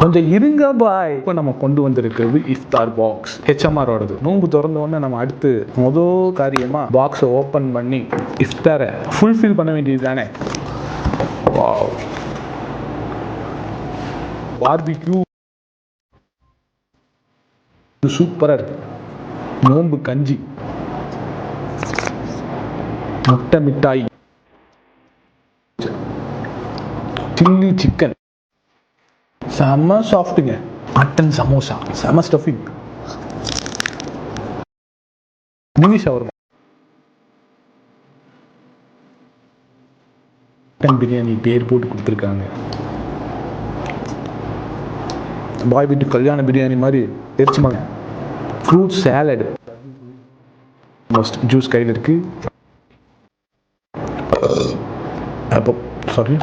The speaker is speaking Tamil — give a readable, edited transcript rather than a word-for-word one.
கொஞ்சம் இருங்க பாய். இப்போ நம்ம கொண்டு வந்திருக்கிறது இஃப்தார் பாக்ஸ், ஹெச்எம்ஆரோடது. நோன்பு திறந்த உடனே நம்ம அடுத்து முதல் காரியமா பாக்ஸை ஓப்பன் பண்ணி இஃப்தாரை ஃபுல்ஃபில் பண்ண வேண்டியது தானே. வாவ், பார்பிக்யூ சூப்பரா இருக்கு. நோன்பு கஞ்சி, முட்டை மிட்டாய், சில்லி சிக்கன் செம்ம சாஃப்ட்டுங்க. மட்டன் சமோசா செம்ம stuffing. Mini shawarma, mutton biryani பேர் போட்டு கொடுத்துருக்காங்க. பாய் வீட்டு கல்யாண பிரியாணி மாதிரி தெரிச்சுமாங்க. ஃப்ரூட் சாலட், ஜூஸ் கையில் இருக்கு. அப்போ சாரி